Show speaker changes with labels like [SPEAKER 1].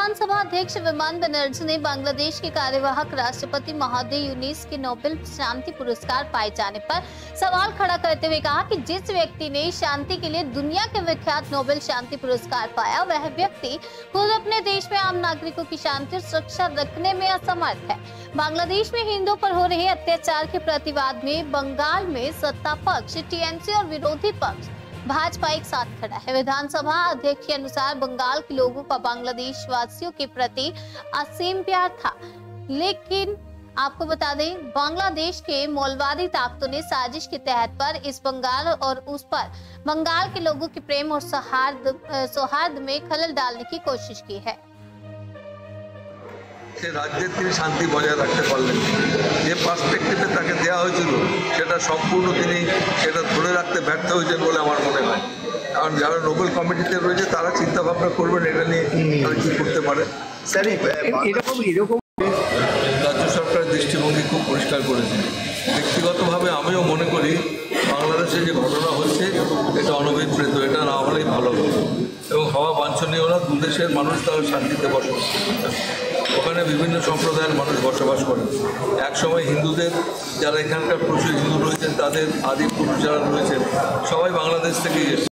[SPEAKER 1] विधानसभा अध्यक्ष विमान बनर्जी ने बांग्लादेश के कार्यवाहक राष्ट्रपति महोदय यूनिस के नोबेल शांति पुरस्कार पाए जाने पर सवाल खड़ा करते हुए कहा कि जिस व्यक्ति ने शांति के लिए दुनिया के विख्यात नोबेल शांति पुरस्कार पाया, वह व्यक्ति खुद अपने देश में आम नागरिकों की शांति और सुरक्षा रखने में असमर्थ है। बांग्लादेश में हिंदुओं पर हो रहे अत्याचार के प्रतिवाद में बंगाल में सत्ता पक्ष टीएमसी और विरोधी पक्ष भाजपा एक साथ खड़ा है। विधानसभा अध्यक्ष के अनुसार बंगाल के लोगों का बांग्लादेश वासियों के प्रति असीम प्यार था, लेकिन आपको बता दें बांग्लादेश के मौलवादी ताकतों ने साजिश के तहत पर इस बंगाल और उस पर बंगाल के लोगों के प्रेम और सौहार्द में खलल डालने की कोशिश की है।
[SPEAKER 2] राज्य তিনি শান্তি বজায় রাখতে পারলেন, যে পার্সপেক্টিভে তাকে দেওয়া হয়েছিল সেটা সম্পূর্ণ তিনি সেটা ধরে রাখতে ব্যর্থ হয়েছেন বলে আমার মনে হয়। কারণ যারা নোবেল কমিটিতে রয়েছে তারা চিন্তা ভাবনা করবেন এটা নিয়ে কি করতে পারে।
[SPEAKER 3] স্যার এরকম
[SPEAKER 2] রাজ্য সরকারের দৃষ্টিভঙ্গি খুব পরিষ্কার করেছেন। ব্যক্তিগতভাবে আমিও মনে করি বাংলাদেশে যে ঘটনা হচ্ছে এটা অনভিপ্রেত, এটা না হলেই ভালো হবে এবং হওয়া বাঞ্ছনীয় না। দুদেশের মানুষ তারা শান্তিতে বসবাস করছে, ওখানে বিভিন্ন সম্প্রদায়ের মানুষ বসবাস করেন। একসময় হিন্দুদের যারা এখানকার প্রচুর হিন্দু রয়েছেন তাদের আদি পুরুষ যারা রয়েছেন সবাই বাংলাদেশ থেকে